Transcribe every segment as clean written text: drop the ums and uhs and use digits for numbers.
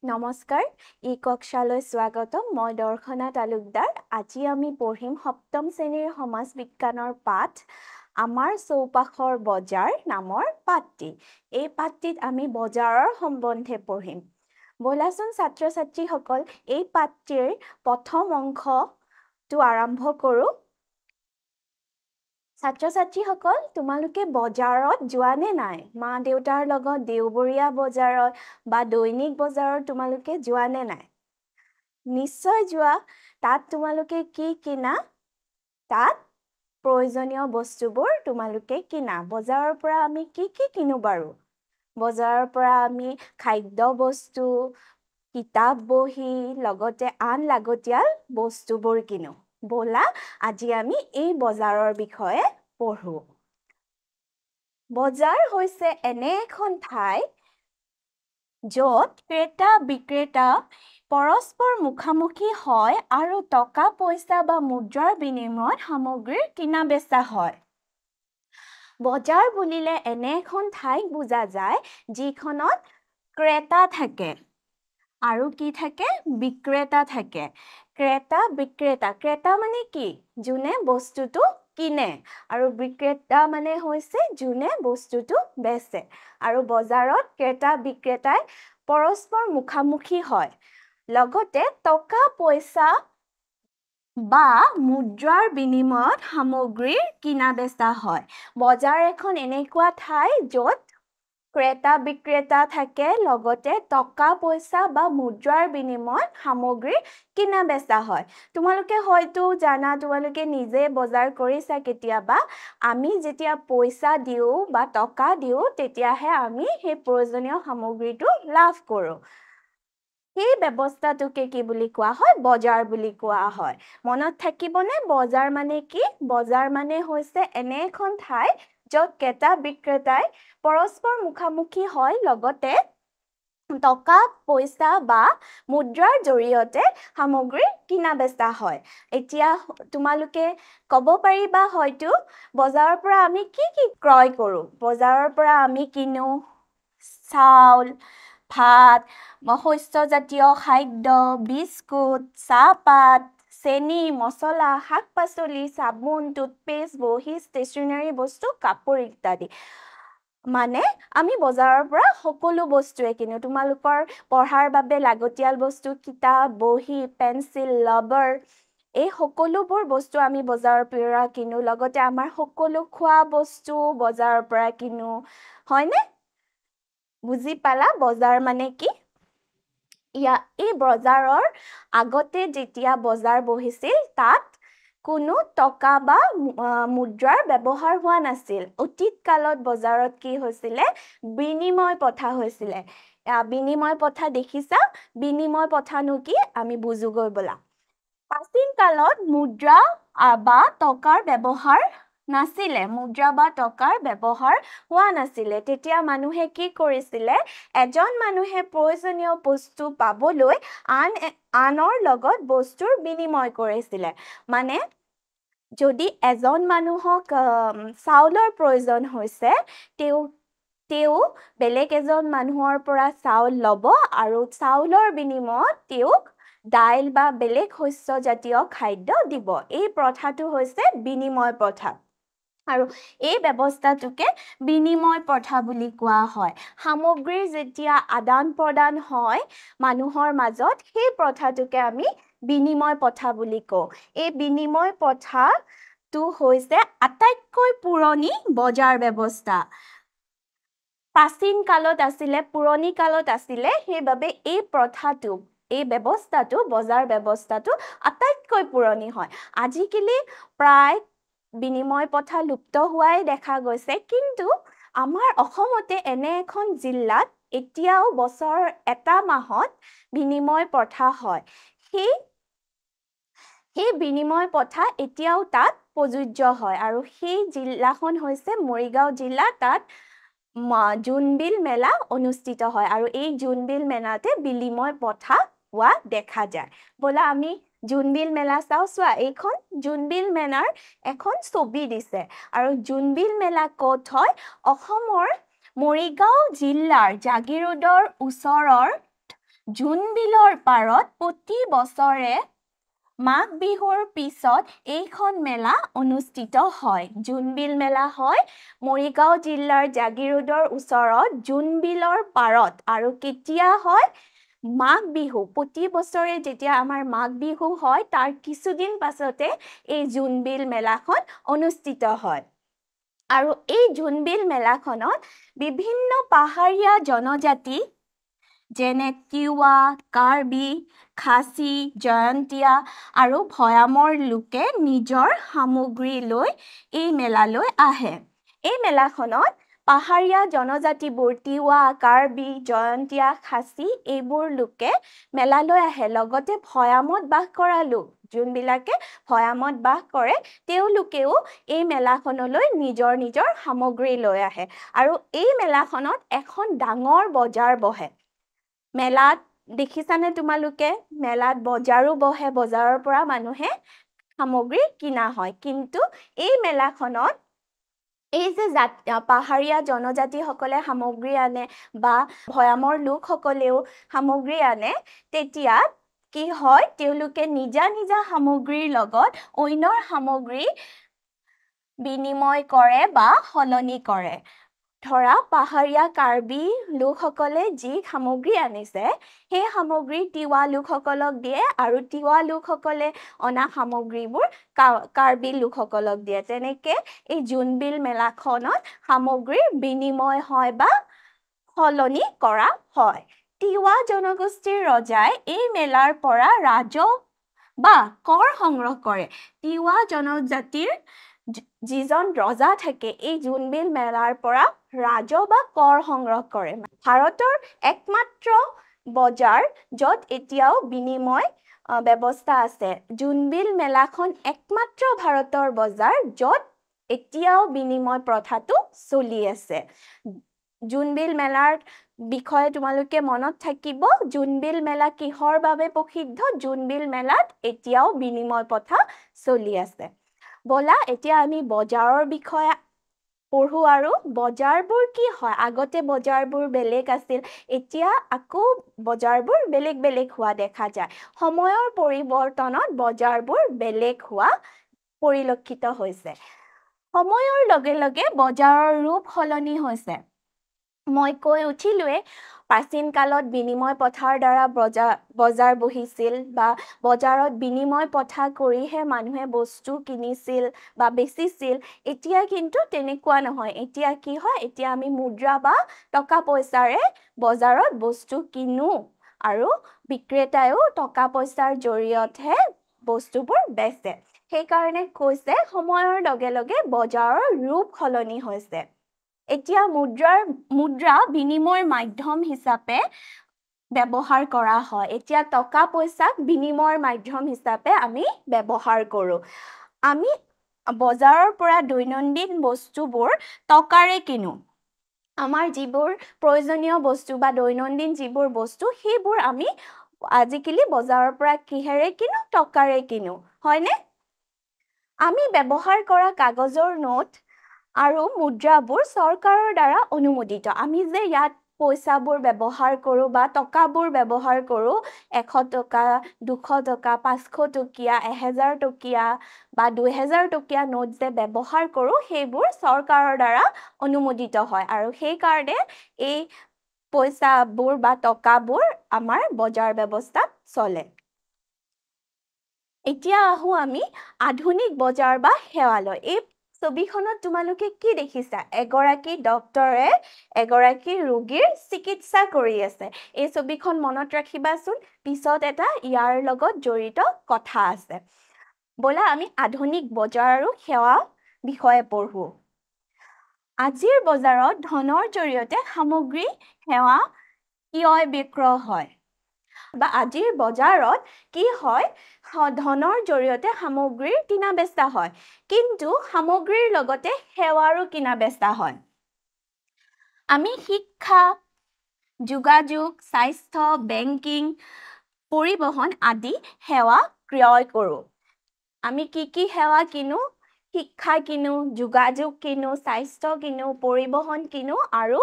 নমস্কাৰ কক্ষালৈ স্বাগতম মই দৰ্শনা তালুকদাৰ আজি আমি পঢ়িম সপ্তম শ্ৰেণীৰ সমাজ বিজ্ঞানৰ পাঠ আমাৰ চৌপাশৰ বজাৰ নামৰ পাঠটি এই পাঠটিত আমি বজাৰৰ সম্বন্ধে পঢ়িম বলাচোন ছাত্ৰ ছাত্ৰীসকল এই পাঠটিৰ প্ৰথম অংশটো আৰম্ভ কৰোঁ ছাত্ৰ ছাত্ৰীসকল তোমালোকে বজাৰত যোৱা নে নাই মা দেউতাৰ লগত দেওবৰীয়া বজাৰত বা দৈনিক বজাৰত তোমালোকে যোৱা নে নাই নিশ্চয় যোৱা তাত তোমালোকে কি কিনা তাত প্ৰয়োজনীয় বস্তুবোৰ তোমালোকে কিনা বজাৰৰ পৰা আমি কি কিনো বাৰু বজাৰৰ পৰা আমি খাদ্য বস্তু কিতাপ বহি লগতে আন লাগতিয়াল বস্তুবোৰ কিনো বলা আজি আমি এই বজাৰৰ বিষয়ে পঢ়ো বজাৰ হৈছে এনে এখন ঠাই য'ত ক্ৰেতা বিক্ৰেতা পৰস্পৰ মুখামুখি হয় আৰু টকা পইচা বা মুদ্ৰাৰ বিনিময়ত সামগ্ৰীৰ কিনা বেচা হয় বজাৰ বুলিলে এনে এখন ঠাইক বুজা যায় যিখনত ক্ৰেতা থাকে আৰু কি থাকে বিক্ৰেতা থাকে ক্ৰেতা মানে কি যোনে বস্তুটো কিনে আৰু বিক্ৰেতা মানে হৈছে যোনে বস্তুটো বেচে আৰু বজাৰত ক্ৰেতা বিক্ৰেতাই পৰস্পৰ মুখামুখি হয় লগতে টকা পইচা বা মুদ্ৰাৰ বিনিময়ত সামগ্ৰীৰ কিনা বেচা হয় বজাৰ এখন এনেকুৱা ঠাই য'ত ক্ৰেতা বিক্ৰেতা থাকে লগতে টকা পইচা বা মুদ্ৰাৰ বিনিময়ত সামগ্ৰী কিনা বেচা হয় তোমালোকে হয়তো জানা তোমালোকে নিজে বজাৰ কৰিছা কেতিয়াবা আমি যেতিয়া পইচা দিও বা টকা দিও তেতিয়াহে আমি সেই প্ৰয়োজনীয় সামগ্ৰীটো লাভ কৰোঁ সেই ব্যৱস্থাটোকে কি বুলি কোৱা হয় বজাৰ বুলি কোৱা হয় মনত থাকিবনে বজাৰ মানে কি বজাৰ মানে হৈছে এনে এখন ঠাই য'ত ক্ৰেতা বিক্ৰেতাই পৰস্পৰ মুখামুখি হয় লগতে টকা পইচা বা মুদ্ৰাৰ জৰিয়তে সামগ্ৰী কিনা বেচা হয় এতিয়া তোমালোকে ক'ব পাৰিবা হয়তো বজাৰৰ পৰা আমি কি ক্ৰয় কৰোঁ বজাৰৰ পৰা আমি কিনো চাউল ভাত শস্যজাতীয় খাদ্য বিস্কুট চাহপাত চেনি মছলা শাক-পাচলি চাবোন টুথপেষ্ট বহি ষ্টেচনাৰী বস্তু কাপোৰ ইত্যাদি মানে আমি বজাৰৰ পৰা সকলো বস্তুৱে কিনো তোমালোকৰ পঢ়াৰ বাবে লাগতিয়াল বস্তু কিতাপ বহি পেন্সিল ৰবৰ এই সকলোবোৰ বস্তু আমি বজাৰৰ পৰা কিনো লগতে আমাৰ সকলো খোৱা বস্তু বজাৰৰ পৰা কিনো হয়নে বুজি পালা বজাৰ মানে কি এই বজাৰৰ আগতে যেতিয়া বজাৰ বহিছিল তাত কোনো টকা বা মুদ্ৰাৰ ব্যৱহাৰ হোৱা নাছিল অতীত কালত বজাৰত কি হৈছিলে বিনিময় প্ৰথা হৈছিলে বিনিময় প্ৰথা দেখিছা বিনিময় প্ৰথানো কি আমি বুজোগৈ বলা প্ৰাচীন কালত মুদ্ৰা বা টকাৰ ব্যৱহাৰ নাছিলে মুদ্ৰা বা টকাৰ ব্যৱহাৰ হোৱা নাছিলে তেতিয়া মানুহে কি কৰিছিলে এজন মানুহে প্ৰয়োজনীয় বস্তু পাবলৈ আনৰ লগত বস্তুৰ বিনিময় কৰিছিলে মানে যদি এজন মানুহক চাউলৰ প্ৰয়োজন হৈছে তেওঁ বেলেগ এজন মানুহৰ পৰা চাউল ল'ব আৰু চাউলৰ বিনিময়ত তেওঁক দাইল বা বেলেগ শস্যজাতীয় খাদ্য দিব এই প্ৰথাটো হৈছে বিনিময় প্ৰথা আৰু এই ব্যৱস্থাটোকে বিনিময় প্ৰথা বুলি কোৱা হয় সামগ্ৰীৰ যেতিয়া আদান প্ৰদান হয় মানুহৰ মাজত সেই প্ৰথাটোকে আমি বিনিময় প্ৰথা বুলি কওঁ এই বিনিময় প্ৰথাটো হৈছে আটাইতকৈ পুৰণি বজাৰ ব্যৱস্থা প্ৰাচীন কালত আছিলে পুৰণি কালত আছিলে সেইবাবে এই প্ৰথাটো এই ব্যৱস্থাটো বজাৰ ব্যৱস্থাটো আটাইতকৈ পুৰণি হয় আজিকালি প্ৰায় বিনিময় প্ৰথা লুপ্ত হোৱাই দেখা গৈছে কিন্তু আমাৰ অসমতে এনে এখন জিলাত এতিয়াও বছৰ এটা মাহত বিনিময় প্ৰথা হয় সেই বিনিময় প্ৰথা এতিয়াও তাত প্ৰযোজ্য হয় আৰু সেই জিলাখন হৈছে মৰিগাঁও জিলা তাত জোনবিল মেলা অনুষ্ঠিত হয় আৰু এই জোনবিল মেলাতে বিনিময় প্ৰথা হোৱা দেখা যায় বলা আমি জোনবিল মেলা চোৱা এইখন জোনবিল মেলাৰ এখন ছবি দিছে আৰু জোনবিল মেলা ক'ত হয় অসমৰ মৰিগাঁও জিলাৰ জাগিৰোডৰ ওচৰৰ জোনবিলৰ পাৰত প্ৰতি বছৰে মাঘ বিহুৰ পিছত এইখন মেলা অনুষ্ঠিত হয়। জোনবিল মেলা হয় মৰিগাঁও জিলাৰ জাগিৰোডৰ ওচৰত জোনবিলৰ পাৰত। আৰু কেতিয়া হয়? মাঘ বিহু। প্ৰতি বছৰে যেতিয়া আমাৰ মাঘ বিহু হয় তাৰ কিছুদিন পাছতে এই জোনবিল মেলাখন অনুষ্ঠিত হয়। আৰু এই জোনবিল মেলাখনত বিভিন্ন পাহাৰীয়া জনজাতি যেনে তিৱা, কাৰ্বি, খাচী, জয়ন্তীয়া আৰু ভৈয়ামৰ লোকে নিজৰ সামগ্ৰী লৈ এই মেলালৈ আহে। এই মেলাখনত পাহাৰীয়া জনজাতিবোৰ তিৱা, কাৰ্বি, জয়ন্তীয়া, খাচী এইবোৰ লোকে মেলালৈ আহে। লগতে ভৈয়ামত বাস কৰা লোক যোনবিলাকে ভৈয়ামত বাস কৰে তেওঁলোকেও এই মেলাখনলৈ নিজৰ নিজৰ সামগ্ৰী লৈ আহে। আৰু এই মেলাখনত এখন ডাঙৰ বজাৰ বহে। মেলাত দেখিছানে তোমালোকে? মেলাত বজাৰো বহে, বজাৰৰ পৰা মানুহে সামগ্ৰী কিনা হয়। কিন্তু এই মেলাখনত এই যে পাহাৰীয়া জনজাতিসকলে সামগ্ৰী আনে বা ভৈয়ামৰ লোকসকলেও সামগ্ৰী আনে, তেতিয়া কি হয়? তেওঁলোকে নিজা নিজা সামগ্ৰীৰ লগত অন্যৰ সামগ্ৰী বিনিময় কৰে বা সলনি কৰে। ধৰা পাহাৰীয়া কাৰ্বি লোকসকলে যি সামগ্ৰী আনিছে সেই সামগ্ৰী তিৱা লোকসকলক দিয়ে আৰু তিৱা লোকসকলে অনা সামগ্ৰীবোৰ কাৰ্বি লোকসকলক দিয়ে। তেনেকে এই জোনবিল মেলাখনত সামগ্ৰীৰ বিনিময় হয় বা সলনি কৰা হয়। তিৱা জনগোষ্ঠীৰ ৰজাই এই মেলাৰ পৰা ৰাজহ বা কৰ সংগ্ৰহ কৰে। তিৱা জনজাতিৰ যিজন ৰজা থাকে এই জোনবিল মেলাৰ পৰা ৰাজহ বা কৰ সংগ্ৰহ কৰে। ভাৰতৰ একমাত্ৰ বজাৰ য'ত এতিয়াও বিনিময় ব্যৱস্থা আছে। জোনবিল মেলাখন একমাত্ৰ ভাৰতৰ বজাৰ য'ত এতিয়াও বিনিময় প্ৰথাটো চলি আছে। জোনবিল মেলাৰ বিষয়ে তোমালোকে মনত থাকিব, জোনবিল মেলা কিহৰ বাবে প্ৰসিদ্ধ? জোনবিল মেলাত এতিয়াও বিনিময় প্ৰথা চলি আছে। বলা এতিয়া আমি বজাৰৰ বিষয়ে পঢ়ো। আৰু বজাৰবোৰ কি হয়? আগতে বজাৰবোৰ বেলেগ আছিল, এতিয়া আকৌ বজাৰবোৰ বেলেগ বেলেগ হোৱা দেখা যায়। সময়ৰ পৰিৱৰ্তনত বজাৰবোৰ বেলেগ হোৱা পৰিলক্ষিত হৈছে। সময়ৰ লগে লগে বজাৰৰ ৰূপ সলনি হৈছে। মই কৈ উঠিলোৱে, প্ৰাচীন কালত বিনিময় প্ৰথাৰ দ্বাৰা বজাৰ বহিছিল বা বজাৰত বিনিময় প্ৰথা কৰিহে মানুহে বস্তু কিনিছিল বা বেচিছিল। এতিয়া কিন্তু তেনেকুৱা নহয়। এতিয়া কি হয়? এতিয়া আমি মুদ্ৰা বা টকা পইচাৰে বজাৰত বস্তু কিনো আৰু বিক্ৰেতায়ো টকা পইচাৰ জৰিয়তেহে বস্তুবোৰ বেচে। সেইকাৰণে কৈছে সময়ৰ লগে লগে বজাৰৰ ৰূপ সলনি হৈছে। এতিয়া মুদ্ৰা বিনিময়ৰ মাধ্যম হিচাপে ব্যৱহাৰ কৰা হয়। এতিয়া টকা পইচাক বিনিময়ৰ মাধ্যম হিচাপে আমি ব্যৱহাৰ কৰোঁ। আমি বজাৰৰ পৰা দৈনন্দিন বস্তুবোৰ টকাৰে কিনো। আমাৰ যিবোৰ প্ৰয়োজনীয় বস্তু বা দৈনন্দিন যিবোৰ বস্তু সেইবোৰ আমি আজিকালি বজাৰৰ পৰা কিহেৰে কিনো? টকাৰে কিনো, হয়নে? আমি ব্যৱহাৰ কৰা কাগজৰ নোট আৰু মুদ্ৰাবোৰ চৰকাৰৰ দ্বাৰা অনুমোদিত। আমি যে ইয়াত পইচাবোৰ ব্যৱহাৰ কৰোঁ বা টকাবোৰ ব্যৱহাৰ কৰোঁ, 100 টকা, 200 টকা, 500 টকীয়া, 1000 টকীয়া বা 2000 টকীয়া নোট যে ব্যৱহাৰ কৰোঁ, সেইবোৰ চৰকাৰৰ দ্বাৰা অনুমোদিত হয়। আৰু সেইকাৰণে এই পইচাবোৰ বা টকাবোৰ আমাৰ বজাৰ ব্যৱস্থাত চলে। এতিয়া আহোঁ আমি আধুনিক বজাৰ বা সেৱালৈ। এই ছবিখনত তোমালোকে কি দেখিছা? এগৰাকী ডক্তৰে এগৰাকী ৰোগীৰ চিকিৎসা কৰি আছে। এই ছবিখন মনত ৰাখিবাচোন, পিছত এটা ইয়াৰ লগত জড়িত কথা আছে। বলা আমি আধুনিক বজাৰ আৰু সেৱা বিষয়ে পঢ়ো। আজিৰ বজাৰত ধনৰ জৰিয়তে সামগ্ৰী সেৱা ক্ৰয় বিক্ৰয় হয়। বা আজিৰ বজাৰত কি হয়? ধনৰ জৰিয়তে সামগ্ৰীৰ কিনা বেচা হয়, কিন্তু সামগ্ৰীৰ লগতে সেৱাৰো কিনা বেচা হয়। আমি শিক্ষা, যোগাযোগ, স্বাস্থ্য, বেংকিং, পৰিবহণ আদি সেৱা ক্ৰয় কৰোঁ। আমি কি কি সেৱা কিনো? শিক্ষা কিনো, যোগাযোগ কিনো, স্বাস্থ্য কিনো, পৰিবহন কিনো আৰু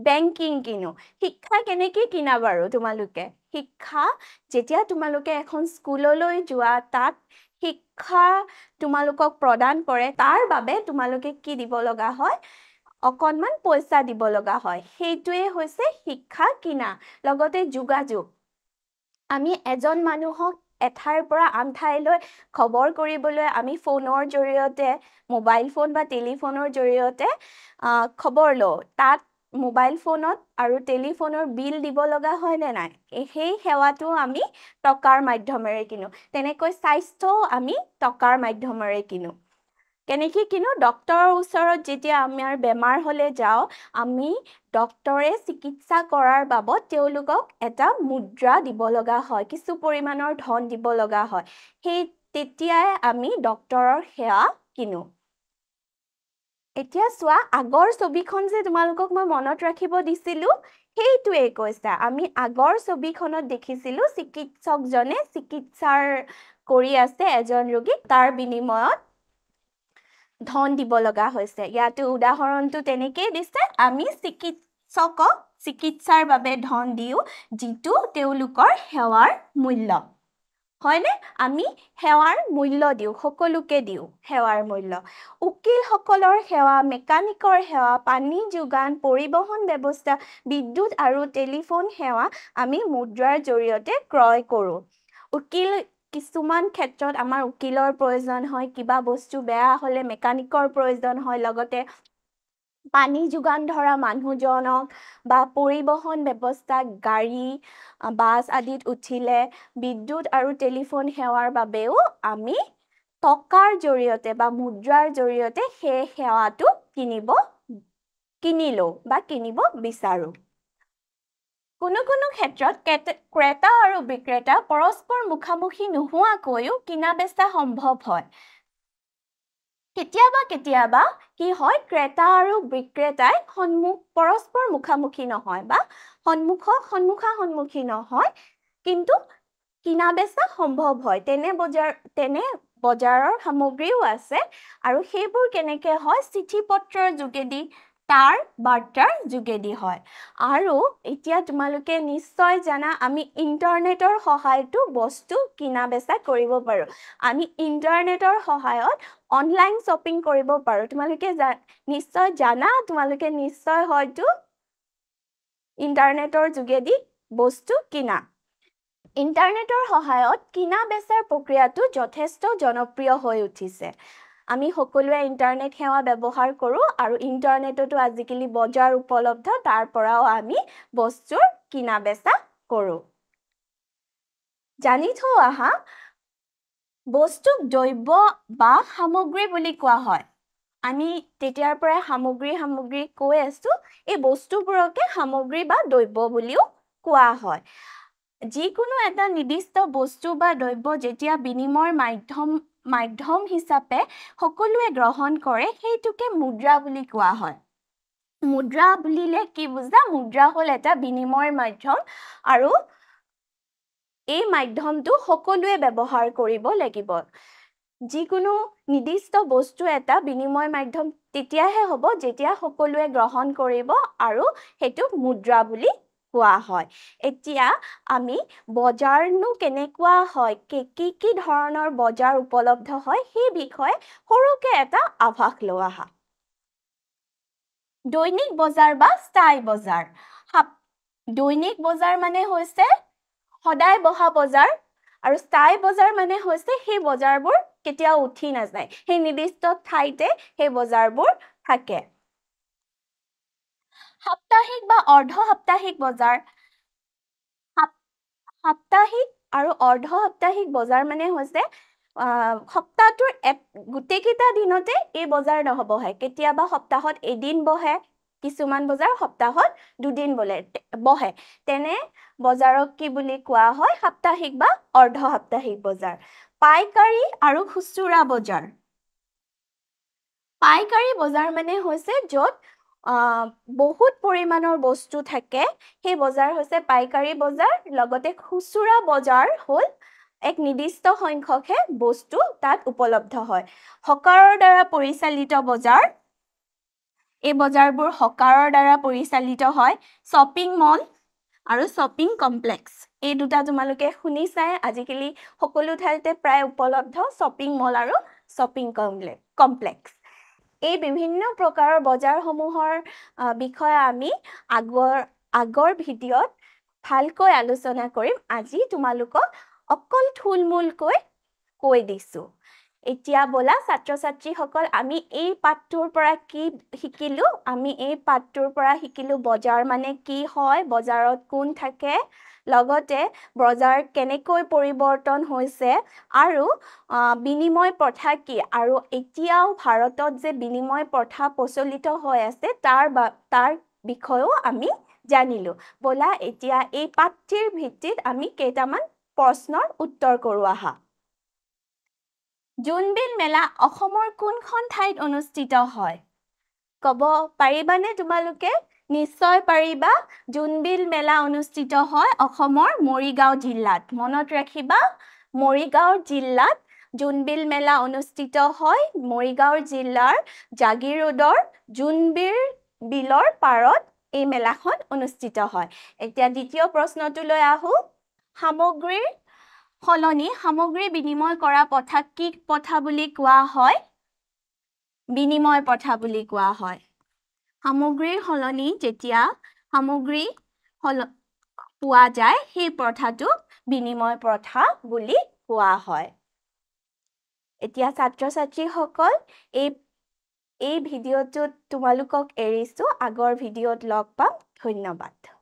বেংকিং কিনো। শিক্ষা কেনেকৈ কিনা বাৰু তোমালোকে? শিক্ষা যেতিয়া তোমালোকে এখন স্কুললৈ যোৱা, তাত শিক্ষা তোমালোকক প্ৰদান কৰে, তাৰ বাবে তোমালোকে কি দিব লগা হয়? অকণমান পইচা দিব লগা হয়। সেইটোৱে হৈছে শিক্ষা কিনা। লগতে যোগাযোগ, আমি এজন মানুহক এঠাইৰ পৰা আন ঠাইলৈ খবৰ কৰিবলৈ আমি ফোনৰ জৰিয়তে, মোবাইল ফোন বা টেলিফোনৰ জৰিয়তে খবৰ লওঁ। তাত মোবাইল ফোনত আৰু টেলিফোনৰ বিল দিব লগা হয় নে নাই? সেই সেৱাটো আমি টকাৰ মাধ্যমেৰে কিনো। তেনেকৈ স্বাস্থ্যও আমি টকাৰ মাধ্যমেৰে কিনো। কেনেকৈ কিনো? ডক্তৰৰ ওচৰত যেতিয়া আমাৰ বেমাৰ হ'লে যাওঁ, আমি ডক্তৰে চিকিৎসা কৰাৰ বাবদ তেওঁলোকক এটা মুদ্ৰা দিব লগা হয়, কিছু পৰিমাণৰ ধন দিব লগা হয়। তেতিয়াই আমি ডক্তৰৰ সেৱা কিনো। এতিয়া চোৱা, আগৰ ছবিখন যে তোমালোকক মই মনত ৰাখিব দিছিলোঁ, সেইটোৱে কৈছা। আমি আগৰ ছবিখনত দেখিছিলোঁ চিকিৎসকজনে চিকিৎসাৰ কৰি আছে এজন ৰোগীক, তাৰ বিনিময়ত ধন দিব লগা হৈছে। ইয়াতো উদাহৰণটো তেনেকেই দিছে, আমি চিকিৎসকক চিকিৎসাৰ বাবে ধন দিওঁ, যিটো তেওঁলোকৰ সেৱাৰ মূল্য। হয়নে? আমি সেৱাৰ মূল্য দিওঁ, সকলোকে দিওঁ সেৱাৰ মূল্য। উকিলসকলৰ সেৱা, মেকানিকৰ সেৱা, পানী যোগান, পৰিবহণ ব্যৱস্থা, বিদ্যুৎ আৰু টেলিফোন সেৱা আমি মুদ্ৰাৰ জৰিয়তে ক্ৰয় কৰোঁ। কিছুমান ক্ষেত্ৰত আমাৰ উকিলৰ প্ৰয়োজন হয়, কিবা বস্তু বেয়া হ'লে মেকানিকৰ প্ৰয়োজন হয়, লগতে পানী যোগান ধৰা মানুহজনক বা পৰিবহণ ব্যৱস্থা, গাড়ী, বাছ আদিত উঠিলে, বিদ্যুৎ আৰু টেলিফোন সেৱাৰ বাবেও আমি টকাৰ জৰিয়তে বা মুদ্ৰাৰ জৰিয়তে সেই সেৱাটো কিনি লওঁ বা কিনিব বিচাৰোঁ। কোনো ক্ষেত্ৰত ক্ৰেতা আৰু বিক্ৰেতা পৰস্পৰ মুখামুখি নোহোৱাকৈও কিনা বেচা সম্ভৱ হয়। কেতিয়াবা কি হয়, ক্ৰেতা আৰু বিক্ৰেতাই পৰস্পৰ মুখামুখি নহয় বা সন্মুখা-সন্মুখী নহয়, কিন্তু কিনা বেচা সম্ভৱ হয়। তেনে বজাৰৰ সামগ্ৰীও আছে, আৰু সেইবোৰ কেনেকৈ হয়? চিঠি পত্ৰৰ যোগেদি, তাৰ বাৰ্তাৰ যোগেদি হয়। আৰু এতিয়া তোমালোকে নিশ্চয় জানা, আমি ইণ্টাৰনেটৰ সহায়তো বস্তু কিনা বেচা কৰিব পাৰোঁ। আমি ইণ্টাৰনেটৰ সহায়ত অনলাইন শ্বপিং কৰিব পাৰোঁ। তোমালোকে নিশ্চয় জানা, তোমালোকে নিশ্চয় হয়তো ইণ্টাৰনেটৰ যোগেদি বস্তু কিনা। ইণ্টাৰনেটৰ সহায়ত কিনা বেচাৰ প্ৰক্ৰিয়াটো যথেষ্ট জনপ্ৰিয় হৈ উঠিছে। আমি সকলোৱে ইণ্টাৰনেট সেৱা ব্যৱহাৰ কৰোঁ, আৰু ইণ্টাৰনেটতো আজিকালি বজাৰ উপলব্ধ, তাৰ পৰাও আমি বস্তুৰ কিনা বেচা কৰোঁ। জানি থওঁ আহা, বস্তুক দ্ৰব্য বা সামগ্ৰী বুলি কোৱা হয়। আমি তেতিয়াৰ পৰাই সামগ্ৰী কৈ আছোঁ, এই বস্তুবোৰকে সামগ্ৰী বা দ্ৰব্য বুলিও কোৱা হয়। যিকোনো এটা নিৰ্দিষ্ট বস্তু বা দ্ৰব্য যেতিয়া বিনিময়ৰ মাধ্যম হিচাপে সকলোৱে গ্ৰহণ কৰে, সেইটোকে মুদ্ৰা বুলি কোৱা হয়। মুদ্ৰা বুলিলে কি বুজা? মুদ্ৰা হ'ল এটা বিনিময়ৰ মাধ্যম, আৰু এই মাধ্যমটো সকলোৱে ব্যৱহাৰ কৰিব লাগিব। যিকোনো নিৰ্দিষ্ট বস্তু এটা বিনিময় মাধ্যম তেতিয়াহে হ'ব যেতিয়া সকলোৱে গ্ৰহণ কৰিব, আৰু সেইটো মুদ্ৰা বুলি কোৱা হয়। এতিয়া আমি বজাৰনো কেনেকুৱা হয়, কি ধৰণৰ বজাৰ উপলব্ধ হয়, সেই বিষয়ে সৰুকৈ এটা আভাস লওঁ আহা। দৈনিক বজাৰ বা স্থায়ী বজাৰ। দৈনিক বজাৰ মানে হৈছে সদায় বহা বজাৰ, আৰু স্থায়ী বজাৰ মানে হৈছে সেই বজাৰবোৰ কেতিয়াও উঠি নাযায়, সেই নিৰ্দিষ্ট ঠাইতে সেই বজাৰবোৰ থাকে। সাপ্তাহিক বা অৰ্ধ সাপ্তাহিক বজাৰ। সাপ্তাহিক আৰু অৰ্ধ সাপ্তাহিক বজাৰ মানে হৈছে সপ্তাহটোৰ গোটেইকেইটা দিনতে এই বজাৰ নবহে। কেতিয়াবা সপ্তাহত এদিন বহে, কিছুমান বজাৰ সপ্তাহত 2 দিন বহে। তেনে বজাৰক কি বুলি কোৱা হয়? সাপ্তাহিক বা অৰ্ধ সাপ্তাহিক বজাৰ। পাইকাৰী আৰু খুচুৰা বজাৰ। পাইকাৰী বজাৰ মানে হৈছে য'ত বহুত পৰিমাণৰ বস্তু থাকে, সেই বজাৰ হৈছে পাইকাৰী বজাৰ। লগতে খুচুৰা বজাৰ হ'ল এক নিৰ্দিষ্ট সংখ্যকহে বস্তু তাত উপলব্ধ হয় হকাৰৰ দ্বাৰা পৰিচালিত বজাৰ এই বজাৰবোৰ হকাৰৰ দ্বাৰা পৰিচালিত হয় শ্বপিং মল আৰু শ্বপিং কমপ্লেক্স এই দুটা তোমালোকে শুনিছাই আজিকালি সকলো ঠাইতে প্ৰায় উপলব্ধ শ্বপিং মল আৰু শ্বপিং কমপ্লেক্স এই বিভিন্ন প্ৰকাৰৰ বজাৰসমূহৰ বিষয়ে আমি আগৰ ভিডিঅ'ত ভালকৈ আলোচনা কৰিম আজি তোমালোকক অকল থুলমূলকৈ কৈ দিছো এতিয়া বলা ছাত্ৰ-ছাত্ৰীসকল আমি এই পাঠটোৰ পৰা কি শিকিলো আমি এই পাঠটোৰ পৰা শিকিলো বজাৰ মানে কি হয় বজাৰত কোন থাকে লগতে বজাৰ কেনেকৈ পৰিৱৰ্তন হৈছে আৰু বিনিময় প্ৰথা কি আৰু এতিয়াও ভাৰতত যে বিনিময় প্ৰথা প্ৰচলিত হৈ আছে তাৰ বিষয়েও আমি জানিলো বলা এতিয়া এই পাঠটিৰ ভিত্তিত আমি কেইটামান প্ৰশ্নৰ উত্তৰ কৰো আহা জোনবিল মেলা অসমৰ কোনখন ঠাইত অনুষ্ঠিত হয় কব পাৰিবানে তোমালোকে নিশ্চয় পাৰিবা জোনবিল মেলা অনুষ্ঠিত হয় অসমৰ মৰিগাঁও জিলাত মনত ৰাখিবা মৰিগাঁও জিলাত জোনবিল মেলা অনুষ্ঠিত হয় মৰিগাঁও জিলাৰ জাগি ৰোডৰ জোনবিল বিলৰ পাৰত এই মেলাখন অনুষ্ঠিত হয় এতিয়া দ্বিতীয় প্ৰশ্নটোলৈ আহো সামগ্ৰীৰ সলনি সামগ্ৰী বিনিময় কৰা প্ৰথাক কি প্ৰথা বুলি কোৱা হয় বিনিময় প্ৰথা বুলি কোৱা হয় সামগ্ৰীৰ সলনি যেতিয়া সামগ্ৰী পোৱা যায় সেই প্ৰথাটো বিনিময় প্ৰথা বুলি কোৱা হয় এতিয়া ছাত্ৰ-ছাত্ৰীসকল এই ভিডিঅ'টোত তোমালোকক এৰিছো আগৰ ভিডিঅ'ত লগ পাম ধন্যবাদ